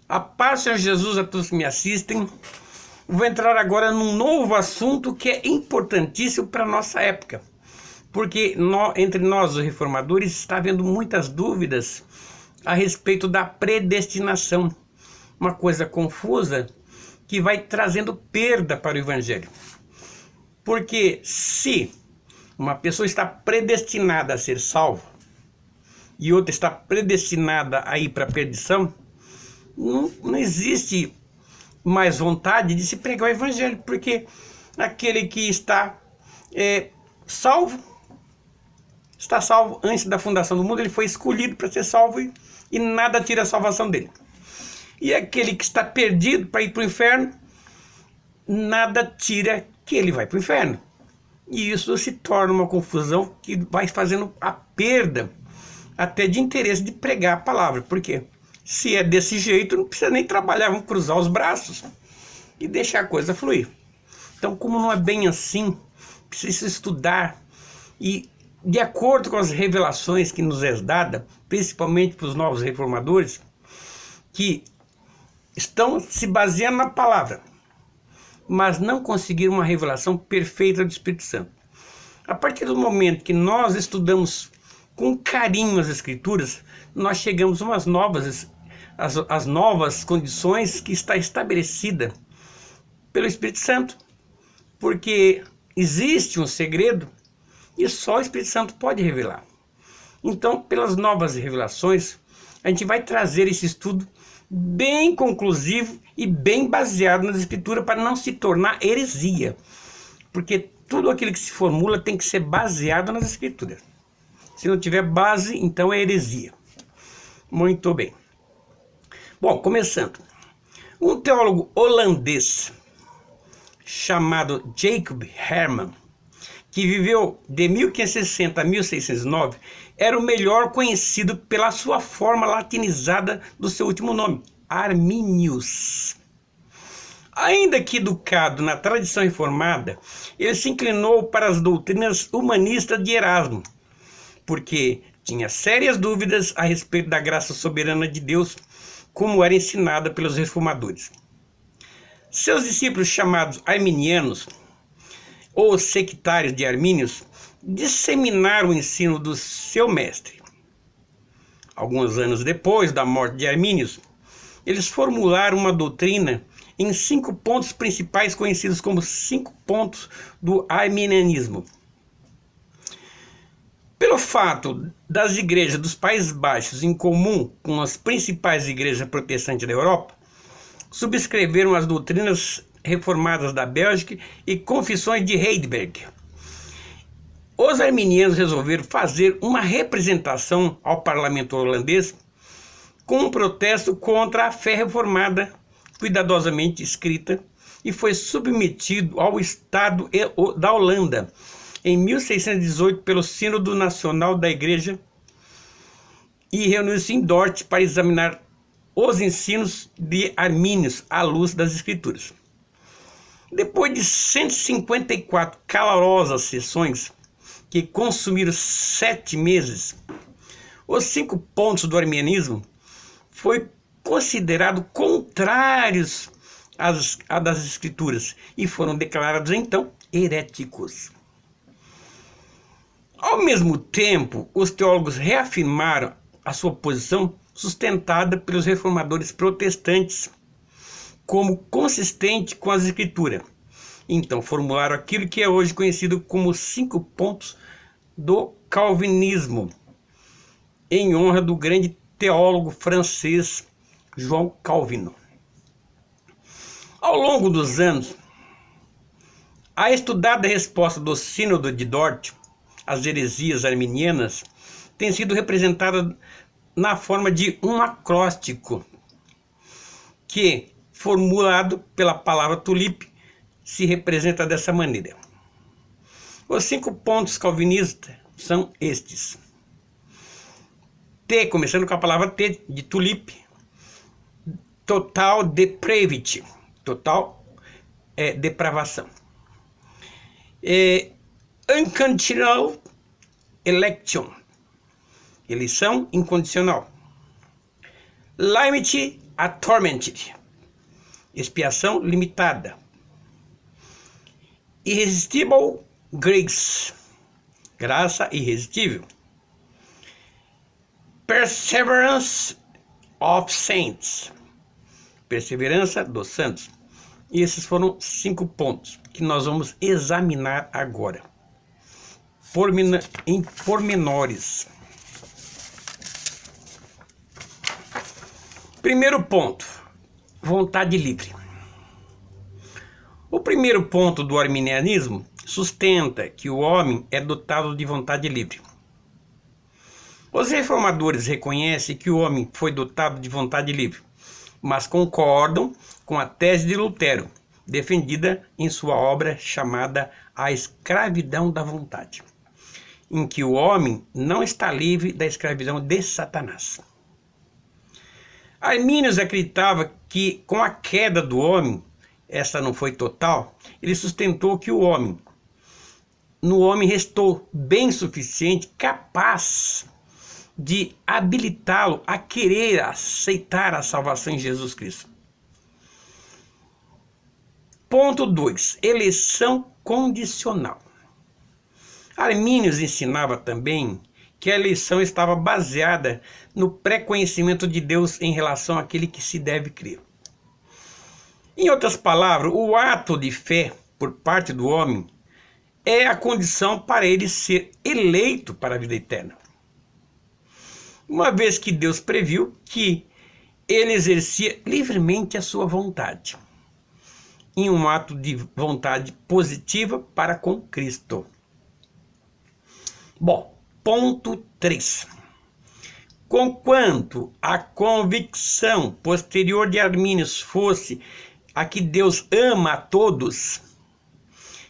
A paz, Senhor Jesus, a todos que me assistem. Vou entrar agora num novo assunto que é importantíssimo para a nossa época. Porque entre nós, os reformadores, está havendo muitas dúvidas a respeito da predestinação. Uma coisa confusa que vai trazendo perda para o Evangelho. Porque se uma pessoa está predestinada a ser salva e outra está predestinada a ir para a perdição, não existe mais vontade de se pregar o Evangelho, porque aquele que está salvo, está salvo antes da fundação do mundo, ele foi escolhido para ser salvo e nada tira a salvação dele. E aquele que está perdido para ir para o inferno, nada tira que ele vai para o inferno. E isso se torna uma confusão que vai fazendo a perda até de interesse de pregar a palavra. Por quê? Se é desse jeito, não precisa nem trabalhar, vamos cruzar os braços e deixar a coisa fluir. Então, como não é bem assim, precisa estudar e, de acordo com as revelações que nos é dada, principalmente para os novos reformadores, que estão se baseando na palavra, mas não conseguiram uma revelação perfeita do Espírito Santo. A partir do momento que nós estudamos com carinho as Escrituras, nós chegamos a umas novas, as novas condições que está estabelecida pelo Espírito Santo. Porque existe um segredo e só o Espírito Santo pode revelar. Então, pelas novas revelações, a gente vai trazer esse estudo bem conclusivo e bem baseado nas Escrituras para não se tornar heresia. Porque tudo aquilo que se formula tem que ser baseado nas Escrituras. Se não tiver base, então é heresia. Muito bem. Bom, começando. Um teólogo holandês chamado Jacob Herman, que viveu de 1560 a 1609, era o melhor conhecido pela sua forma latinizada do seu último nome, Arminius. Ainda que educado na tradição reformada, ele se inclinou para as doutrinas humanistas de Erasmo, porque tinha sérias dúvidas a respeito da graça soberana de Deus, como era ensinada pelos reformadores. Seus discípulos, chamados arminianos, ou sectários de Armínios, disseminaram o ensino do seu mestre. Alguns anos depois da morte de Armínios, eles formularam uma doutrina em 5 pontos principais, conhecidos como 5 pontos do arminianismo. Pelo fato das igrejas dos Países Baixos em comum com as principais igrejas protestantes da Europa, subscreveram as doutrinas reformadas da Bélgica e confissões de Heidelberg. Os arminianos resolveram fazer uma representação ao parlamento holandês com um protesto contra a fé reformada, cuidadosamente escrita, e foi submetido ao Estado da Holanda em 1618 pelo Sínodo Nacional da Igreja e reuniu-se em Dort para examinar os ensinos de Armínios à luz das Escrituras. Depois de 154 calorosas sessões, que consumiram 7 meses, os 5 pontos do arminianismo foi considerado contrários às das Escrituras e foram declarados então heréticos. Ao mesmo tempo, os teólogos reafirmaram a sua posição sustentada pelos reformadores protestantes como consistente com as Escrituras. Então formularam aquilo que é hoje conhecido como 5 pontos do calvinismo, em honra do grande teólogo francês João Calvino. Ao longo dos anos, a estudada resposta do Sínodo de Dort às heresias arminianas tem sido representada na forma de um acróstico que, formulado pela palavra tulipe, se representa dessa maneira. Os 5 pontos calvinistas são estes. T, começando com a palavra T, de tulipe, total depravity, total depravação. Unconditional election, eleição incondicional. Limit Atormented, expiação limitada. Irresistible grace, graça irresistível. Perseverance of saints, perseverança dos santos. E esses foram 5 pontos que nós vamos examinar agora, em pormenores. Primeiro ponto, vontade livre. O primeiro ponto do arminianismo sustenta que o homem é dotado de vontade livre. Os reformadores reconhecem que o homem foi dotado de vontade livre, mas concordam com a tese de Lutero, defendida em sua obra chamada A Escravidão da Vontade, em que o homem não está livre da escravidão de Satanás. Arminius acreditava que, com a queda do homem, esta não foi total, ele sustentou que no homem restou bem suficiente, capaz de habilitá-lo a querer aceitar a salvação em Jesus Cristo. Ponto 2. Eleição condicional. Arminius ensinava também que a eleição estava baseada no pré-conhecimento de Deus em relação àquele que se deve crer. Em outras palavras, o ato de fé por parte do homem é a condição para ele ser eleito para a vida eterna. Uma vez que Deus previu que ele exercia livremente a sua vontade, em um ato de vontade positiva para com Cristo. Bom, ponto 3. Conquanto a convicção posterior de Arminius fosse a que Deus ama a todos,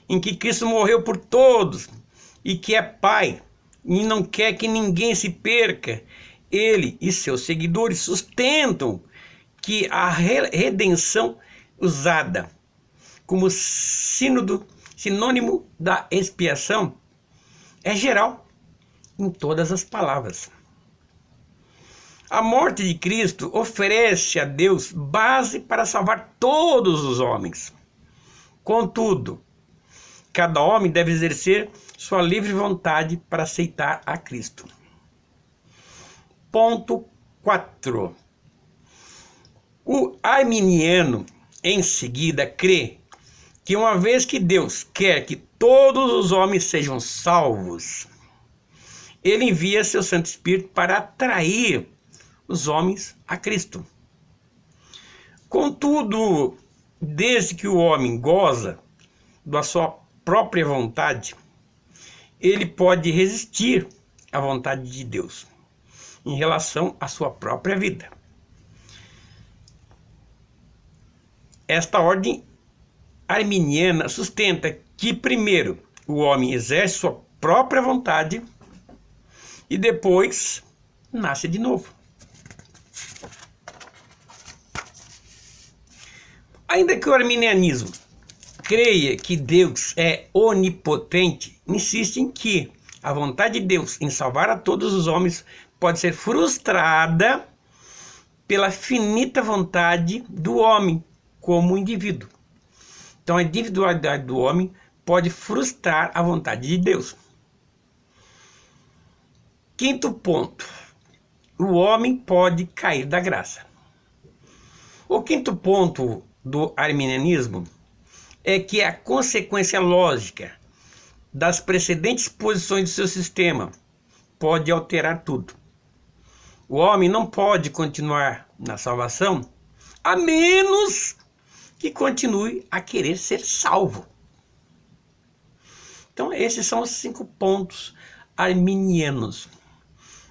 em que Cristo morreu por todos e que é Pai e não quer que ninguém se perca, ele e seus seguidores sustentam que a redenção usada como sinônimo da expiação é geral em todas as palavras. A morte de Cristo oferece a Deus base para salvar todos os homens. Contudo, cada homem deve exercer sua livre vontade para aceitar a Cristo. Ponto 4. O arminiano, em seguida, crê que uma vez que Deus quer que todos os homens sejam salvos, ele envia seu Santo Espírito para atrair os homens a Cristo. Contudo, desde que o homem goza da sua própria vontade, ele pode resistir à vontade de Deus em relação à sua própria vida. Esta ordem arminiana sustenta que primeiro o homem exerce sua própria vontade e depois nasce de novo. Ainda que o arminianismo creia que Deus é onipotente, insiste em que a vontade de Deus em salvar a todos os homens pode ser frustrada pela finita vontade do homem como indivíduo. Então a individualidade do homem pode frustrar a vontade de Deus. Quinto ponto. O homem pode cair da graça. O quinto ponto do arminianismo é que a consequência lógica das precedentes posições do seu sistema pode alterar tudo. O homem não pode continuar na salvação a menos que continue a querer ser salvo. Então esses são os 5 pontos arminianos.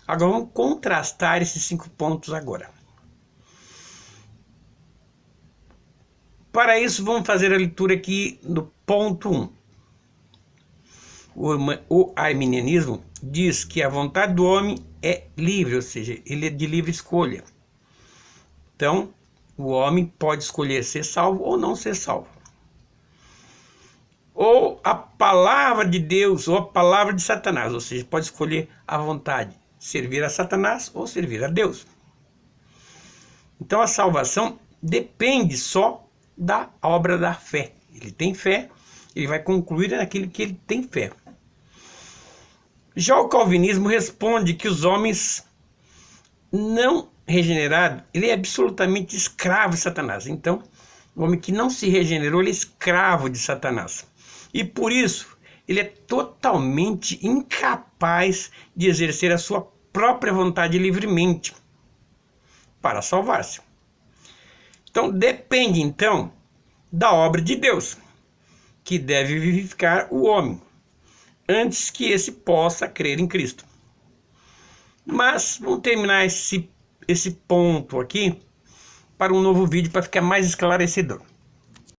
Agora vamos contrastar esses 5 pontos agora. Para isso, vamos fazer a leitura aqui do ponto 1. O arminianismo diz que a vontade do homem é livre, ou seja, ele é de livre escolha. Então, o homem pode escolher ser salvo ou não ser salvo. Ou a palavra de Deus ou a palavra de Satanás, ou seja, pode escolher a vontade, servir a Satanás ou servir a Deus. Então a salvação depende só da obra da fé. Ele tem fé, ele vai concluir naquilo que ele tem fé. Já o calvinismo responde que os homens não regenerados, ele é absolutamente escravo de Satanás. Então, o homem que não se regenerou, ele é escravo de Satanás. E por isso, ele é totalmente incapaz de exercer a sua própria vontade livremente para salvar-se. Então, depende então da obra de Deus, que deve vivificar o homem, antes que esse possa crer em Cristo. Mas vamos terminar esse ponto aqui para um novo vídeo para ficar mais esclarecedor.